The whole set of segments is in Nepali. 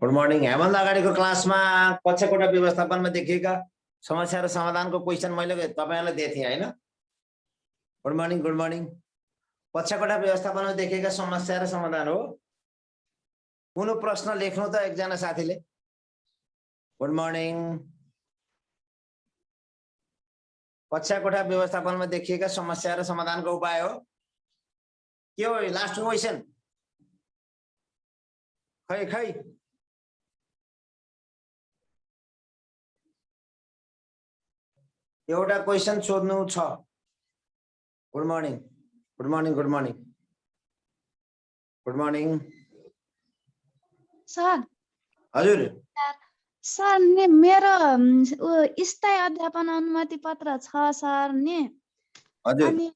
Good morning. हेमन्त अगाडिको क्लासमा कक्षा कोठा व्यवस्थापनमा देखिएका समस्या र समाधानको क्वेशन मैले तपाईहरुलाई दिए थिए हैन? Good morning, good morning. कक्षा कोठा व्यवस्थापनमा देखिएका समस्या र समाधान हो। कुनै प्रश्न लेख्नु त एकजना साथीले। Good morning. कक्षा कोठा व्यवस्थापनमा देखिएका समस्या र समाधानको उपाय हो। के हो लास्ट क्वेशन? खै एउटा क्वेशन सोध्नु छ। Good morning, good morning, good morning, good morning. Sir हजुर सर नि मेरो स्थायी अध्यापन अनुमति पत्र छ सर नि। हजुर अनि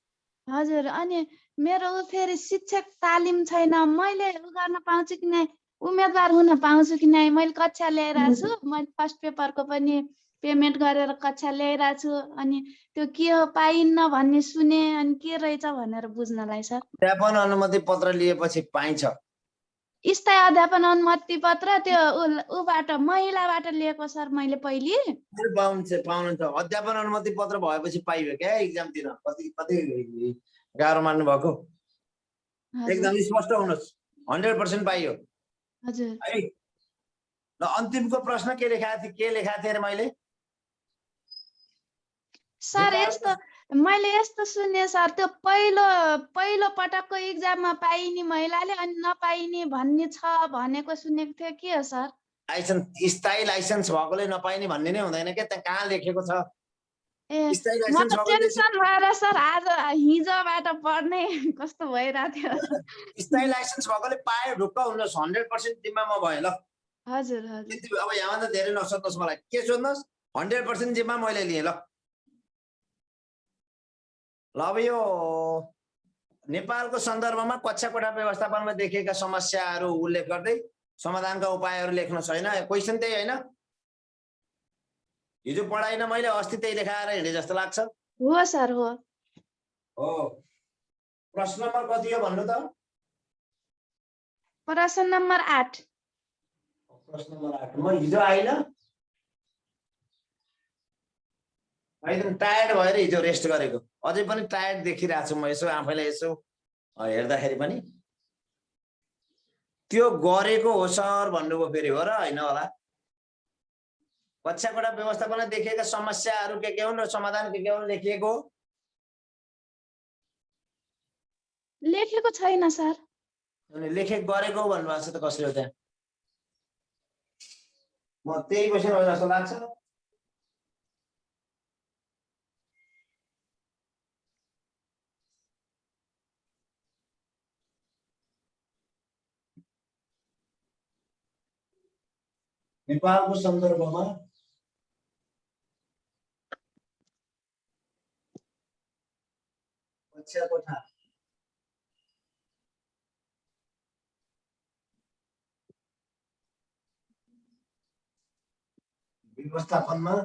हजुर अनि मेरो फेरि शिक्षक तालिम छैन। मैले गर्न पाउँछु कि नै, उम्मेदवार हुन पाउँछु कि नै? मैले कक्षा ल्याइरहेको छु। मैले फर्स्ट पेपरको पनि पेमेन्ट गरेर कक्षा ल्याइरहेको छु। अनि त्यो के हो पाइन्न भन्ने सुने, अनि के रहेछ भनेर बुझ्नलाई सर। अध्यापन अनुमति पत्र लिएपछि पाइन्छ। स्थायी अध्यापन अनुमति पत्र त्यो उबाट महिलाबाट लिएको सर मैले पहिले। पाउनुहुन्छ। अध्यापन अनुमति पत्र भएपछि पाइयो क्या इक्जाम दिन। कति गाह्रो मान्नु भएको। एकदम स्पष्ट हुनुहोस्। 100% पाइयो। हजुर। है ल अन्तिमको प्रश्न के लेखाएको थिएँ रे मैले? सर यस्तो मैले यस्तो सुने सर, त्यो पहिलो पटकको इक्जाममा पाइने महिलाले अनि नपाइने भन्ने छ भनेको सुनेको थियो। के हो सर? लाइसेन्स स्थायी लाइसेन्स भएकोले नपाइने भन्ने नै हुँदैन के? त्यहाँ कहाँ लेखेको छ? ए स्थायी म लाइसेन्स त भएकोले टेन्सन भएर सर आज हिजोबाट पढ्ने कस्तो भइरहेको थियो। स्थायी लाइसेन्स भएकोले पायो, ढुक्क हुनुहोस्। 100% जिम्मा म भएँ ल। हजुर हजुर। अब यहाँ त धेरै नसोध्नुहोस् मलाई। के सोध्नुहोस्? 100% जिम्मा मैले लिएँ ल। ल अब यो नेपालको सन्दर्भमा कक्षा कोठा व्यवस्थापनमा देखिएका समस्याहरू उल्लेख गर्दै समाधानका उपायहरू लेख्न छैन। क्वेशन त्यही हैन? हिजो पढाइन मैले, अस्ति त्यही लेखाएर हिँडे जस्तो लाग्छ। हो सर हो। हो। प्रश्न नम्बर कति हो भन्नु त? प्रश्न नम्बर 8। प्रश्न नम्बर 8। म हिजो आइन। एकदम टायर्ड भएर हिजो रेस्ट गरेको। अझै पनि टायर्ड देखिरहेको छु म। यसो आफैलाई यसो हेर्दाखेरि पनि त्यो गरेको हो सर भन्नुभयो फेरि। हो र हैन होला? कक्षा कोठा व्यवस्थापनमा देखिएका समस्याहरू के हुन् र समाधान के हुन् लेखिएको? लेखेको छैन सर। अनि लेखेको गरेको भन्नुभएको छ त कसले हो त्यहाँ? म त्यही क्वेशन हो जस्तो लाग्छ। नेपालको सन्दर्भमा कक्षा कोठा व्यवस्थापनमा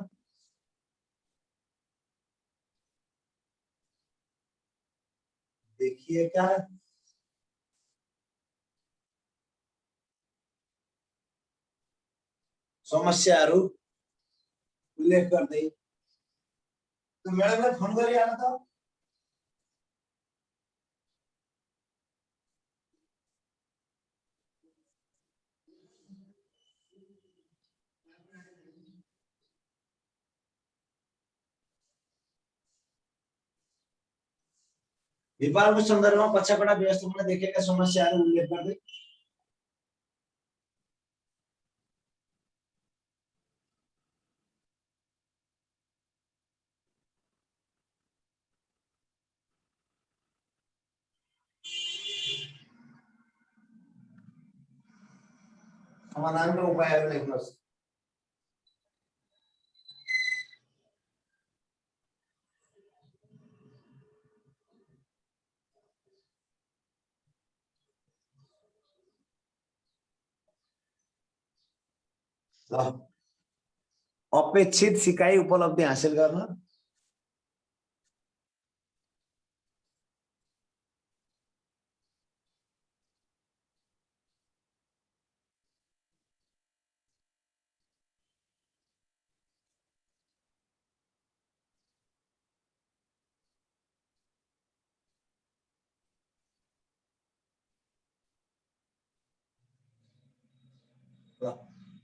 देखिएका समस्याहरू उल्लेख गर्दै म्याडमलाई फोन गरिहाल त। नेपालको सन्दर्भमा कक्षा कोठा व्यवस्थापनमा देखिएका समस्याहरू उल्लेख गर्दै समाधानका उपायहरू लेख्नुहोस्। अपेक्षित सिकाइ उपलब्धि हासिल गर्न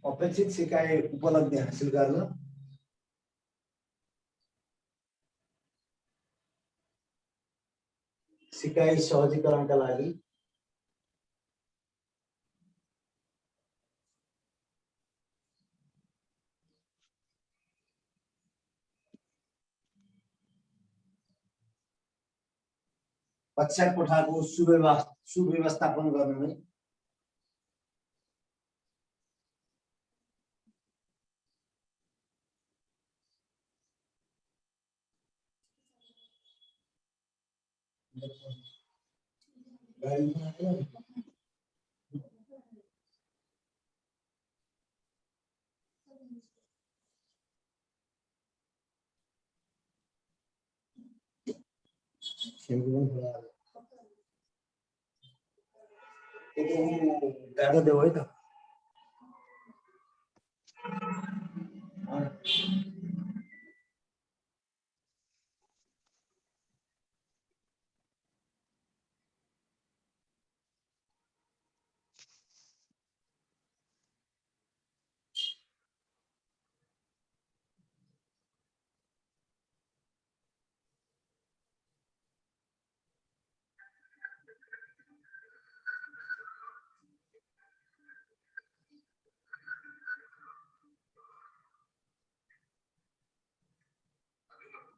अपेक्षित सिकाइ उपलब्धि हासिल गर्न सिकाइ सहजीकरणका लागि कक्षा कोठाको सुव्यवस्थापन गर्नु नै गाह्रो देऊ है त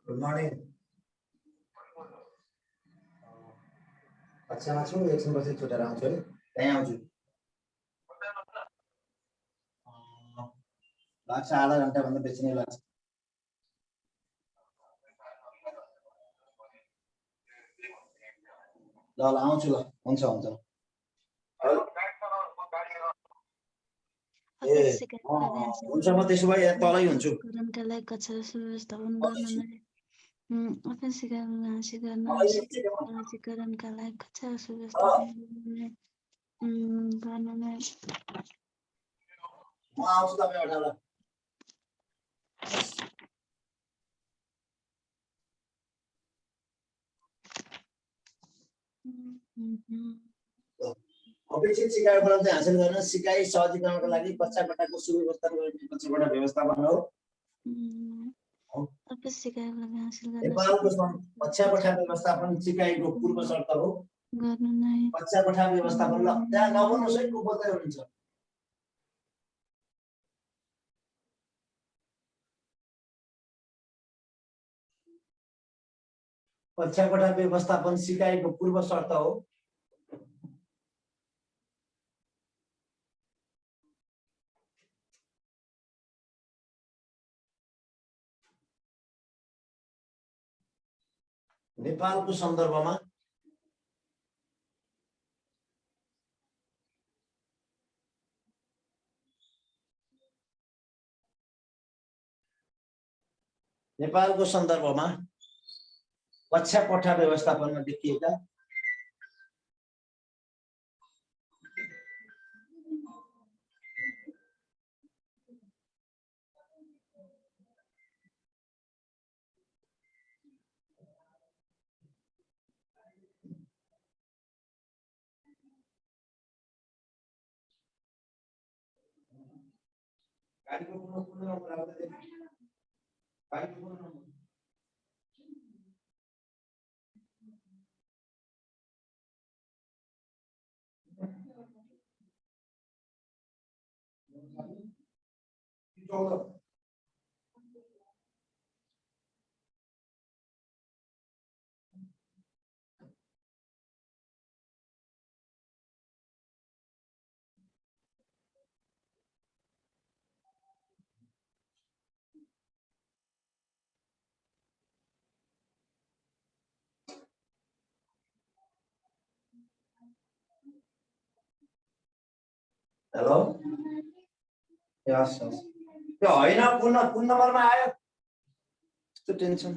गुड मर्निङ कक्षामा छु एकछिनपछि छुटेर आउँछु है त्यहीँ आउँछु लाग्छ आधा घन्टाभन्दा बेसी नै लाग्छ ल आउँछु ल हुन्छ हुन्छ हुन्छ म त्यसो भए यहाँ तलै हुन्छु म आउँछु तपाईँ ल अपेक्षित सिकाइ उपलब्धि हासिल गर्न सिकाइ सहजीकरणका लागि कक्षा कोठाको सुव्यवस्था गर्ने कक्षा कोठा व्यवस्थापन हो नेपालको कक्षा कोठा व्यवस्थापन सिकाइको पूर्व शर्त हो कक्षा कोठा व्यवस्थापन ल त्यहाँ नबोल्नुहोस् है को बोल्दै हुनुहुन्छ कक्षा कोठा व्यवस्थापन सिकाइको पूर्व शर्त हो नेपालको सन्दर्भमा कक्षा कोठा व्यवस्थापनमा देखिएका हेलो यस यस त्यो हैन कुन नम्बरमा आयो यस्तो टेन्सन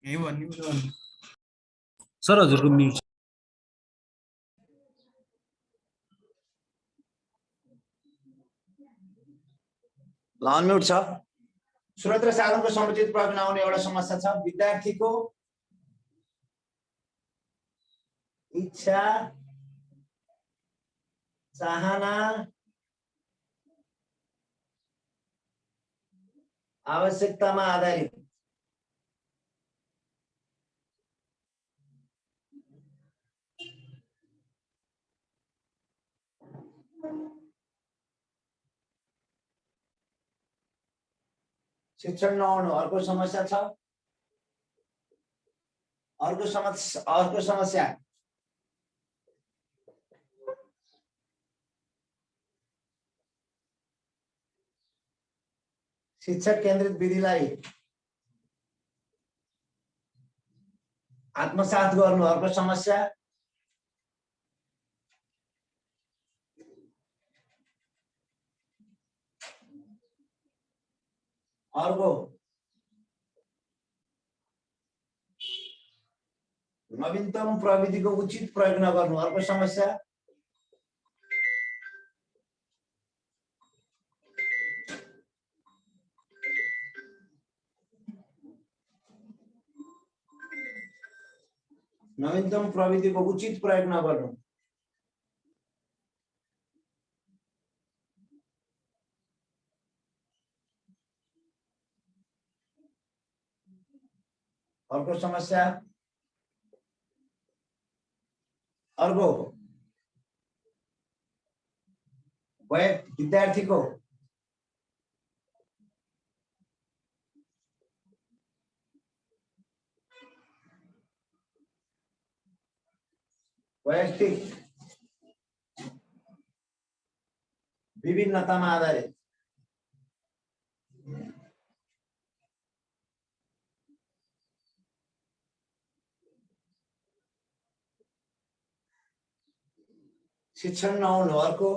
यही भन्ने कुरा भन्नु सर हजुरको म्युट ल अनम्युट छ। स्रोत र साधनको समुचित प्रयोग नहुने एउटा समस्या छ। विद्यार्थीको इच्छा, चाहना, आवश्यकतामा आधारित शिक्षण नहुनु अर्को समस्या छ। अर्को समस्या शिक्षक केन्द्रित विधिलाई आत्मसात गर्नु अर्को समस्या। अर्को नवीनतम प्रविधिको उचित प्रयोग नगर्नु अर्को समस्या। नवीनतम प्रविधिको उचित प्रयोग नगर्नु अर्को समस्या। अर्को विद्यार्थीको वैयक्तिक विभिन्नतामा आधारित शिक्षण नहुनु अर्को।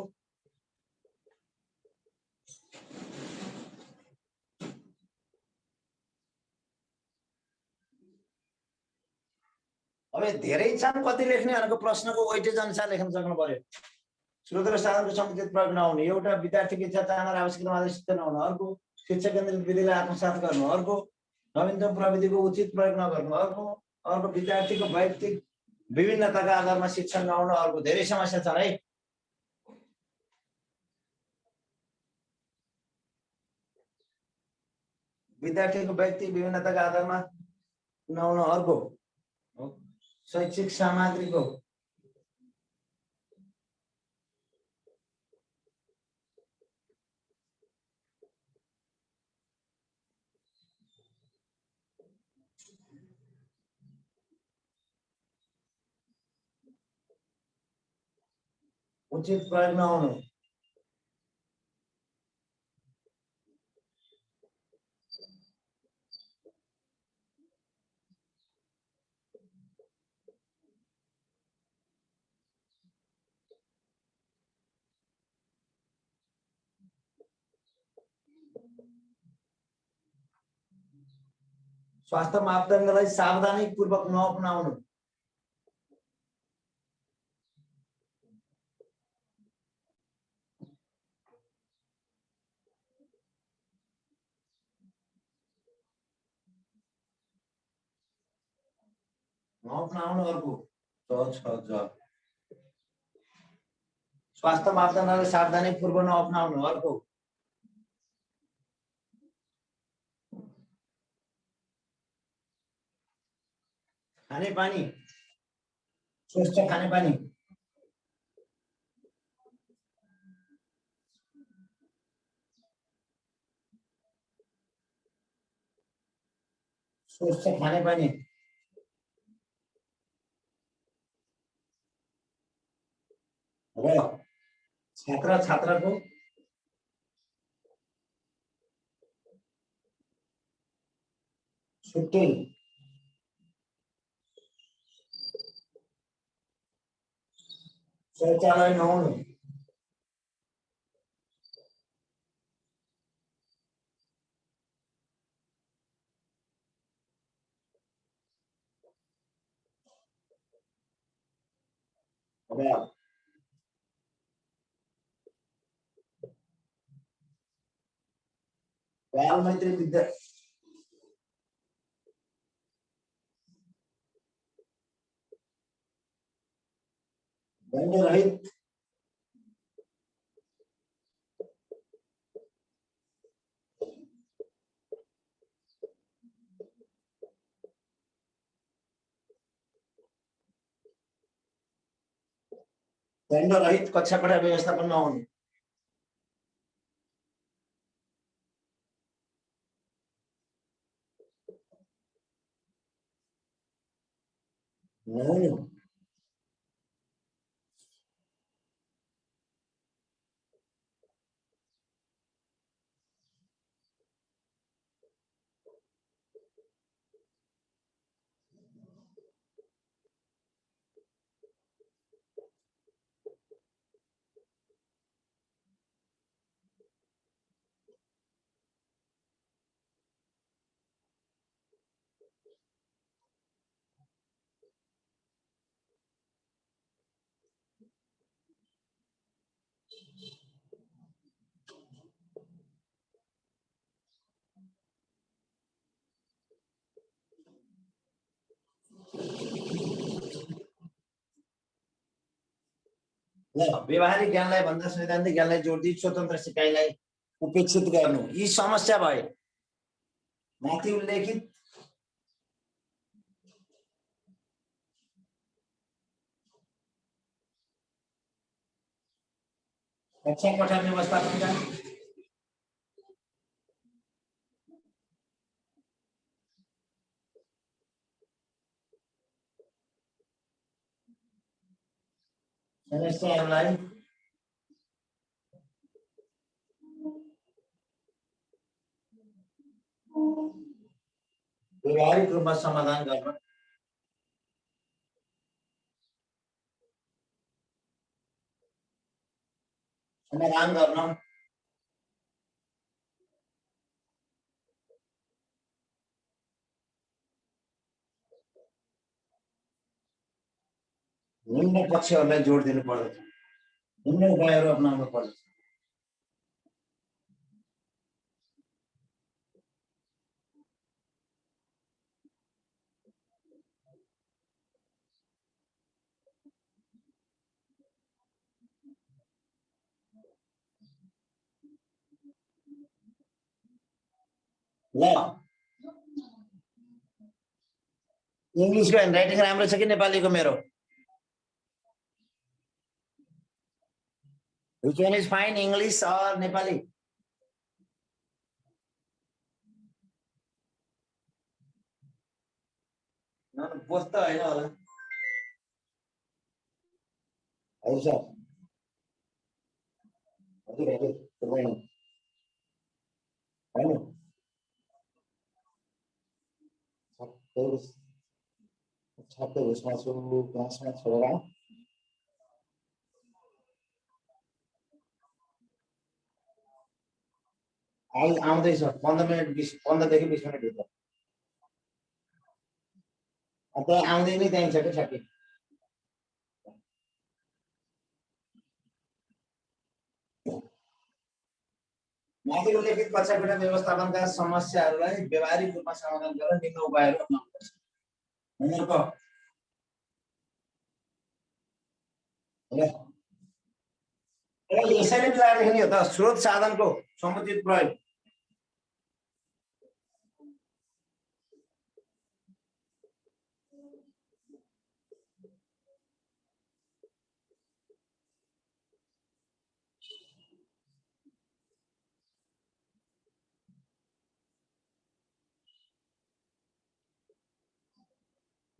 अब धेरै छन्, कति लेख्नेहरूको प्रश्नको वेटेज अनुसार लेख्न सक्नु पर्यो। स्रोत र साधनको समुचित प्रयोग नहुने एउटा, विद्यार्थीको इच्छा चाहना र आवश्यकतामा आधारित शिक्षण नहुनु अर्को, शिक्षक केन्द्रित विधिलाई आत्मसात गर्नु अर्को, नवीनतम प्रविधिको उचित प्रयोग नगर्नु अर्को, विद्यार्थीको वैयक्तिक विभिन्नताका आधारमा शिक्षण नहुनु अर्को। धेरै समस्या छन् है। विद्यार्थीको वैयक्तिक विभिन्नताका आधारमा नहुनु अर्को, शैक्षिक सामग्रीको उचित प्रयोग नहुनु स्वास्थ्य मापदण्डलाई सावधानीपूर्वक नअपनाउनु अर्को। स्वास्थ्य मापदण्डलाई सावधानीपूर्वक नअपनाउनु अर्को। खानेपानी, स्वच्छ खानेपानी, स्वच्छ खानेपानी र छात्रको छुट्टै शौचालय नहुनु अब बाल मैत्री विद्या दंड रहित कक्षा कोठा व्यवस्थापनमा आउनु। ल व्यवहारिक ज्ञानलाई भन्दा सैद्धान्तिक ज्ञानलाई जोड दिई स्वतन्त्र सिकाइलाई उपेक्षित गर्नु। यी समस्या भए। माथि उल्लेखित कक्षा कोठा व्यवस्थापनका समस्याहरूलाई व्यवहारिक रूपमा समाधान गर्न निम्न पक्षहरूलाई जोड दिनु पर्दछ। निम्न उपायहरू अपनाउनु पर्दछ। ल इङ्ग्लिसको ह्यान्डराइटिङ राम्रो छ कि नेपालीको मेरो? Which one is fine, English or Nepali? Both त होइन होला। हजुर सर। हजुर हजुर होइन। छात्र उसमा छु क्लासमा छोडेर आउँदैछ 15 मिनट 15 देखि 20 मिनट भित्र। अन्त आउँदै नै त्यही छ कि छाकी। माथि उल्लेखित कक्षा कोठा व्यवस्थापनका समस्याहरूलाई व्यवहारिक रूपमा समाधान गर्न निम्न उपायहरू अपनाउनुपर्छ। नम्बर यसैले मिलाएर नि हो त स्रोत साधनको समुचित प्रयोग।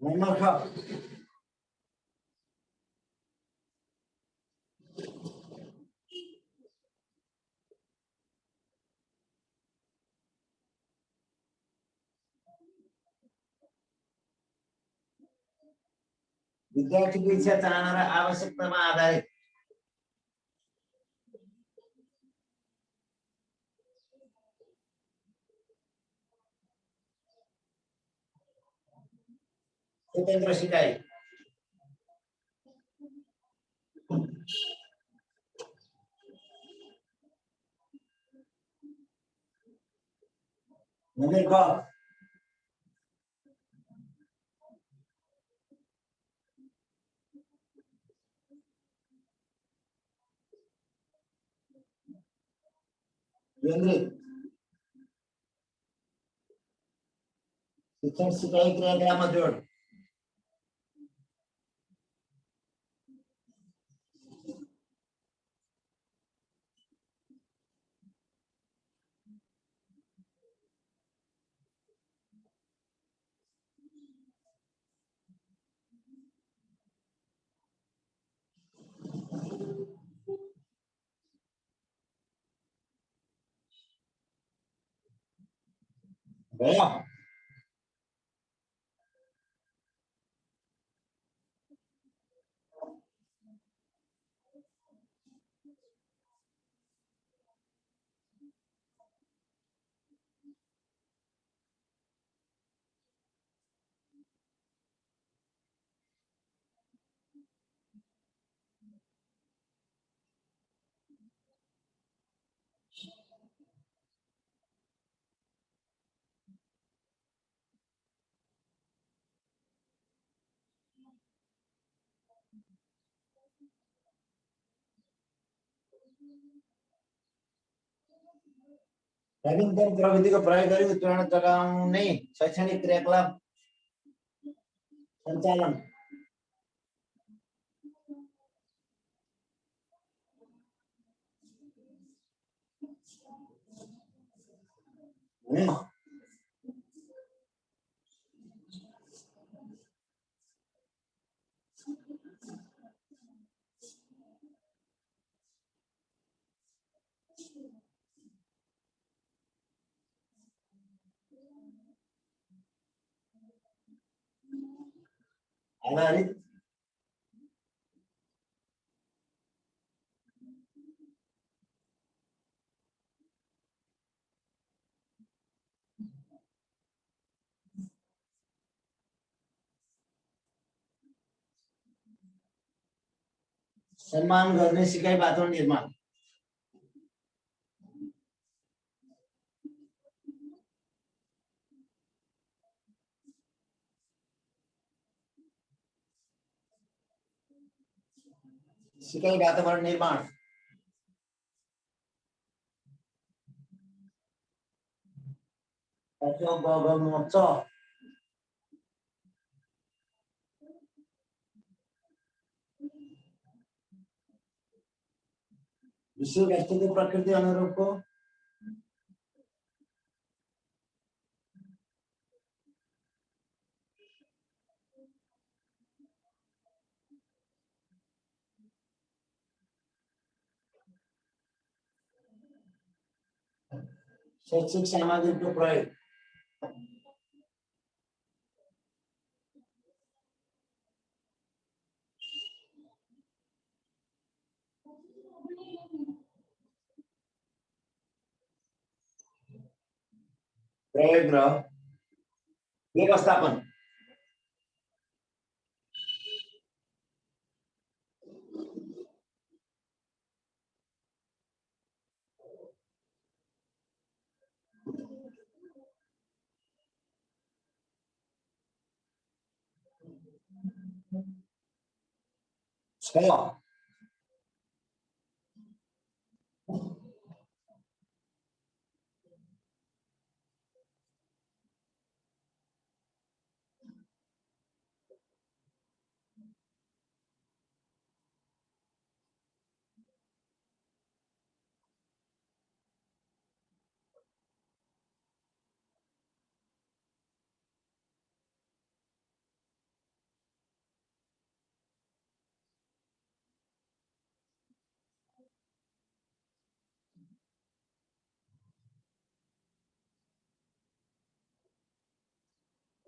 नम्बर विद्यार्थीको इच्छा चाहना र आवश्यकतामा आधारित स्वतन्त्र सिकाइ नगर क केन्द्रित शिक्षण सिकाइ क्रियाकलापमा जोड भयो। नवीनतम प्रविधिको प्रयोग गरी उत्प्रेरणा जगाउने शैक्षणिक क्रियाकलाप सञ्चालन आधारित सम्मान गर्ने सिकाइ वातावरण निर्माण सिकाइ वातावरण निर्माण मोर्चा विश्व व्यवस्थित प्रकृति अनुरूपको शैक्षिक सामग्रीको प्रयोग प्रयोग र व्यवस्थापन छ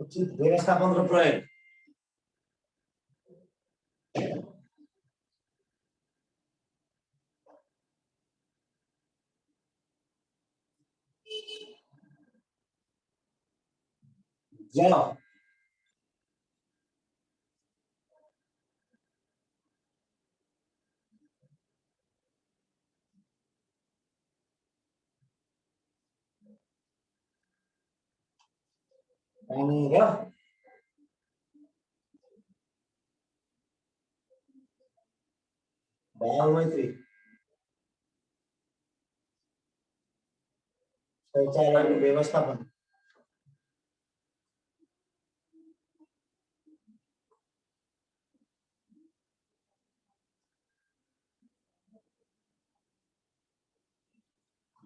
उचित व्यवस्थापनको प्रयोग जल अनि र दयाल मैत्री शौचालयको व्यवस्थापन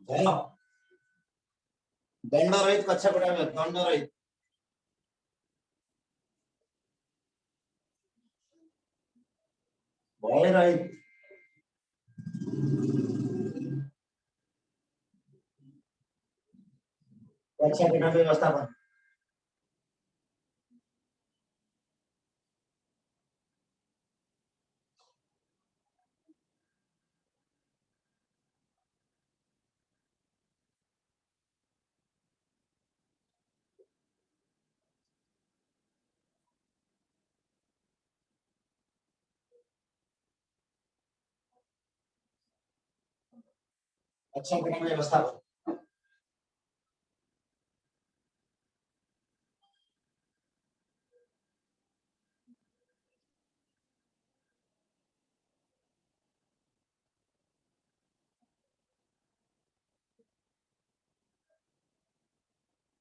भयो दण्डरहित कक्षा कोठामा दण्डरहित भयरहित कक्षा कोठा व्यवस्थापन कक्षा कोठा व्यवस्थापन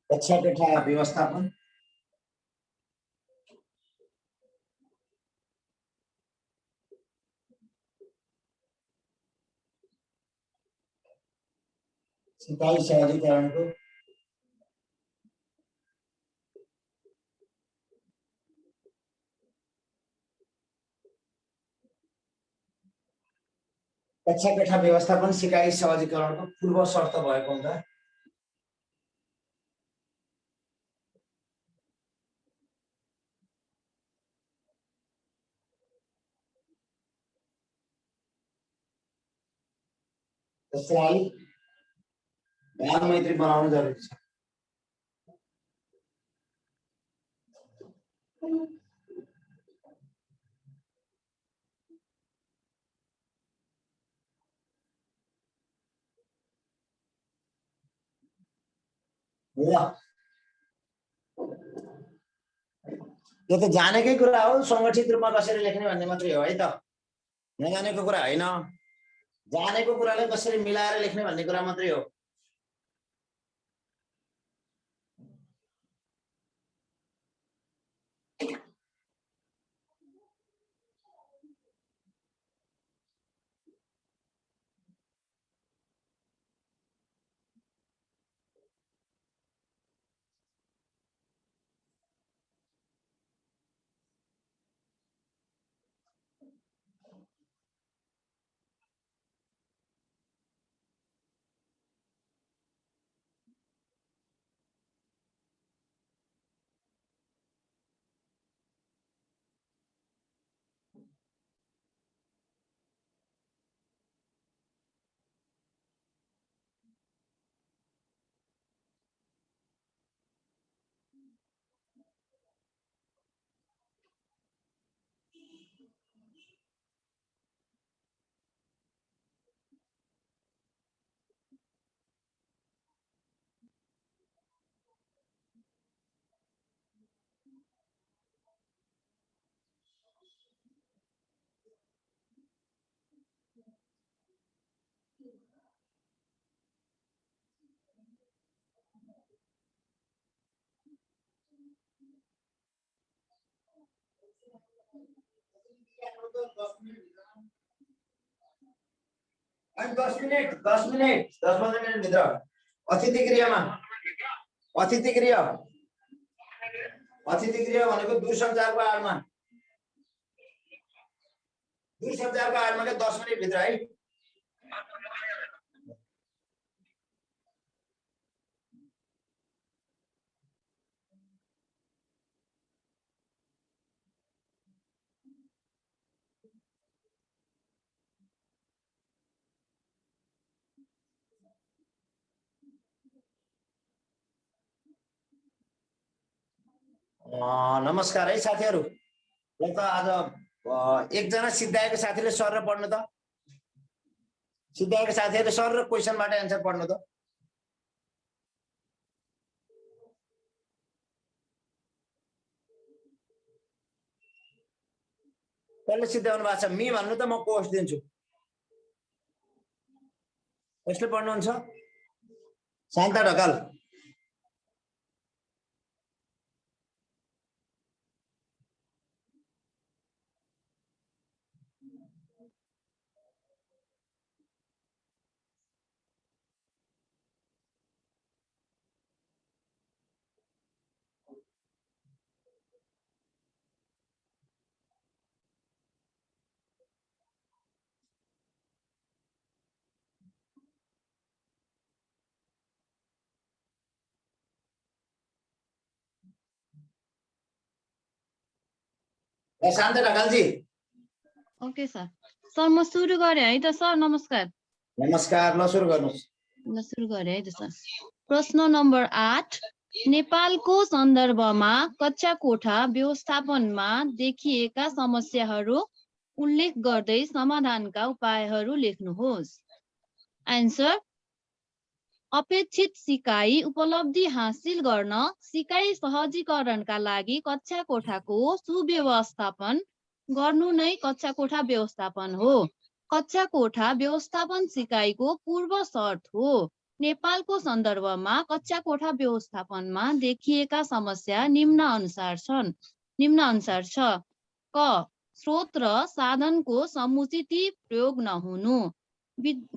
कक्षा कोठा व्यवस्थापन सिपाही सहजीकरणको कक्षा कोठा व्यवस्थापन सिकाइ सहजीकरणको पूर्व शर्त भएको हुन्छ त्यसलाई दयाल मैत्री बनाउनु जरुरी छ ल यो त जानेकै कुरा हो संगठित रूपमा कसरी लेख्ने भन्ने मात्रै हो है त नजानेको कुरा होइन जानेको कुरालाई कसरी मिलाएर लेख्ने भन्ने कुरा मात्रै हो अनि 10 मिनेट 10-15 मिनेट भित्र अतिथि गृहमा अतिथि गृह भनेको दूरसञ्चारको आडमा के 10 मिनेट भित्र है नमस्कार है साथीहरु ल त आज एकजना सिद्धाएको साथीले सर र पढ्नु त सिद्धाएको साथीहरुले सर र क्वेशनबाट एन्सर पढ्नु त कसले सिद्ध्याउनु भएको छ? मी भन्नु त म कोर्स दिन्छु। कसले पढ्नुहुन्छ? शान्ता ढकाल। शान्ता ढकालजी। Okay sir. सर म सुरु गरेँ है त सर। नमस्कार। नमस्कार। ल सुरु गर्नुहोस्। ल सुरु गरेँ है त सर। प्रश्न नम्बर 8 नेपालको सन्दर्भमा कक्षा कोठा व्यवस्थापनमा देखिएका समस्याहरू उल्लेख गर्दै समाधानका उपायहरू लेख्नुहोस्। आन्सर अपेक्षित सिकाइ उपलब्धि हासिल गर्न सिकाइ सहजीकरणका लागि कक्षा कोठाको सुव्यवस्थापन गर्नु नै कक्षा कोठा व्यवस्थापन हो। कक्षा कोठा व्यवस्थापन सिकाइको पूर्व शर्त हो। नेपालको सन्दर्भमा कक्षा कोठा व्यवस्थापनमा देखिएका समस्या निम्न अनुसार छ। क स्रोत र साधनको समुचित प्रयोग नहुनु।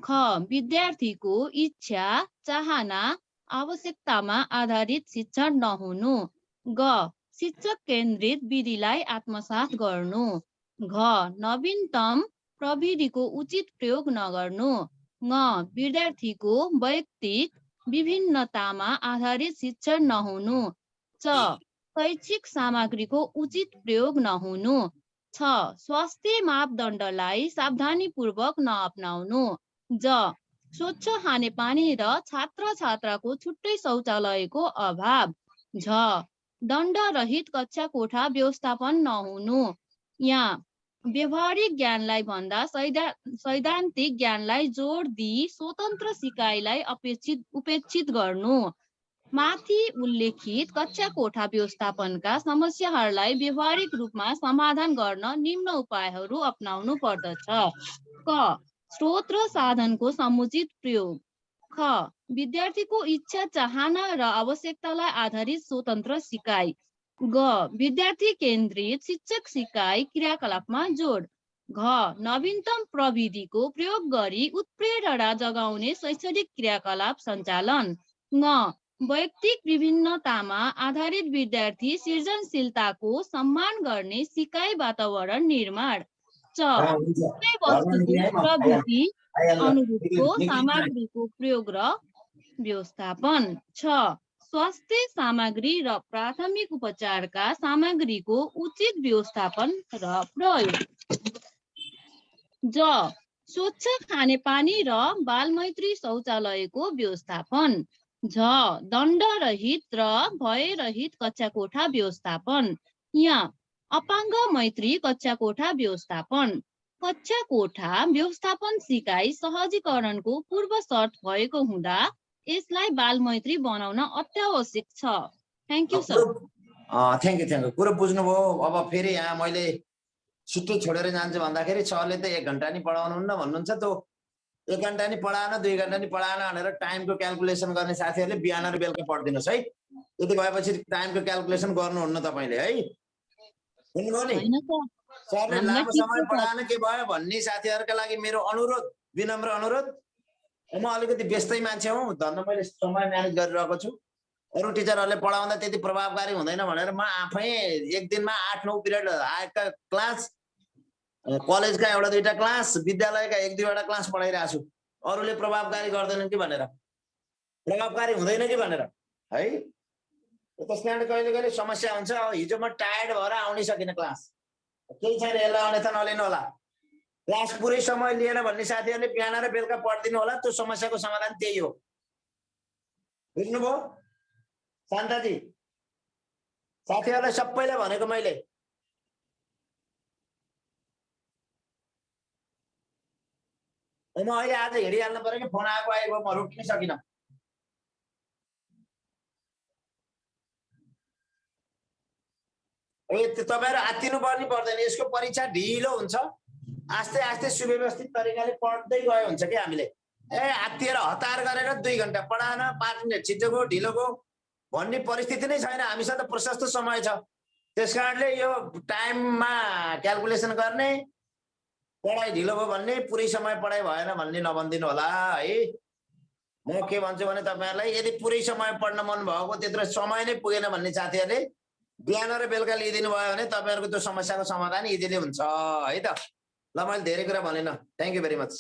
ख विद्यार्थीको इच्छा चाहना आवश्यकतामा आधारित शिक्षण नहुनु। ग शिक्षक केन्द्रित विधिलाई आत्मसात गर्नु। घ नवीनतम प्रविधिको उचित प्रयोग नगर्नु। ङ विद्यार्थीको वैयक्तिक विभिन्नतामा आधारित शिक्षण नहुनु। च शैक्षिक सामग्रीको उचित प्रयोग नहुनु। छ स्वास्थ्य मापदण्डलाई सावधानीपूर्वक नअपनाउनु। ज स्वच्छ खानेपानी र छात्र छात्राको छुट्टै शौचालयको अभाव। झ दण्डरहित कक्षा कोठा व्यवस्थापन नहुनु। यहाँ व्यवहारिक ज्ञानलाई भन्दा सैद्धान्तिक ज्ञानलाई जोड दिई स्वतन्त्र सिकाइलाई उपेक्षित गर्नु। माथि उल्लेखित कक्षा कोठा व्यवस्थापनका समस्याहरूलाई व्यवहारिक रूपमा समाधान गर्न निम्न उपायहरू अपनाउनु पर्दछ। क स्रोत र साधनको समुचित प्रयोग। ख विद्यार्थीको इच्छा चाहना र आवश्यकतालाई आधारित स्वतन्त्र सिकाइ। ग विद्यार्थी केन्द्रित शिक्षक सिकाइ क्रियाकलापमा जोड। घ नवीनतम प्रविधिको प्रयोग गरी उत्प्रेरणा जगाउने शैक्षणिक क्रियाकलाप सञ्चालन। ङ वैयक्तिक विभिन्नतामा आधारित विद्यार्थी सृजनशीलताको सम्मान गर्ने सिकाइ वातावरण निर्माण। च वस्तुको प्रवृत्ति अनुरूपको सामग्रीको प्रयोग र व्यवस्थापन। छ स्वास्थ्य सामग्री र प्राथमिक उपचारका सामग्रीको उचित व्यवस्थापन र प्रयोग। ज स्वच्छ खानेपानी र बालमैत्री शौचालयको व्यवस्थापन। झ दण्डरहित र भयरहित कक्षा कोठा व्यवस्थापन। यहाँ अपाङ्ग मैत्री कक्षा कोठा व्यवस्थापन। कक्षा कोठा व्यवस्थापन सिकाइ सहजीकरणको पूर्व शर्त भएको हुँदा यसलाई बालमैत्री बनाउन अत्यावश्यक छ। Thank you sir. Thank you. कुरो बुझ्नुभयो। अब फेरि यहाँ मैले छुट्टै छोडेर जान्छु भन्दाखेरि सरले त 1 घन्टा नि पढाउनुहुन्न भन्नुहुन्छ। त्यो 1 घन्टा नि पढाएन 2 घन्टा नि पढाएन भनेर टाइमको क्याल्कुलेसन गर्ने साथीहरूले बिहान र बेलुका पढिदिनुहोस् है। यति भएपछि टाइमको क्याल्कुलेसन गर्नुहुन्न तपाईँले है। सुन्नुभयो नि? सरले लामो समय पढाएन के भयो भन्ने साथीहरूका लागि मेरो अनुरोध, विनम्र अनुरोध। म अलिकति व्यस्तै मान्छे हुँ, धन्न मैले समय म्यानेज गरिरहेको छु। अरू टिचरहरूले पढाउँदा त्यति प्रभावकारी हुँदैन भनेर म आफै एक दिनमा 8-9 पिरियड आएका क्लास, कलेजका एउटा दुईटा क्लास, विद्यालयका 1-2वटा क्लास पढाइरहेको छु। अरूले प्रभावकारी गर्दैनन् कि भनेर, प्रभावकारी हुँदैन कि भनेर है। त्यस कारण कहिले कहिले समस्या हुन्छ। हिजो म टायर्ड भएर आउनै सकिनँ क्लास, केही छैन, यसलाई अन्यथा नलिनु होला। क्लास पुरै समय लिएन भन्ने साथीहरूले बिहान र बेलुका पढिदिनु होला। त्यो समस्याको समाधान त्यही हो। बुझ्नुभयो शान्ताजी? साथीहरूलाई सबैलाई भनेको मैले। म अहिले आज हिँडिहाल्नु पर्यो कि फोन आएको म रोक्नै सकिनँ। तपाईँहरू आत्तिनु पर्ने पर्दैन, यसको परीक्षा ढिलो हुन्छ, आस्ते आस्ते सुव्यवस्थित तरिकाले पढ्दै गयो हुन्छ कि हामीले आत्तिएर हतार गरेर 2 घण्टा पढाएन 5 मिनट छिटो गयो ढिलो गयो भन्ने परिस्थिति नै छैन। हामीसँग त प्रशस्त समय छ, त्यसकारणले यो टाइममा क्याल्कुलेसन गर्ने, पढाइ ढिलो भयो भन्ने, पुरै समय पढाइ भएन भन्ने नभनिदिनु होला है। म के भन्छु भने तपाईहरुलाई यदि पुरै समय पढ्न मन भएको त्यत्रो समय नै पुगेन भन्ने साथीहरुले बिहान र बेलुका लिइदिनु भयो भने तपाईहरुको त्यो समस्याको समाधान इजिली हुन्छ है त। ल मैले धेरै कुरा भनेन। Thank you very much.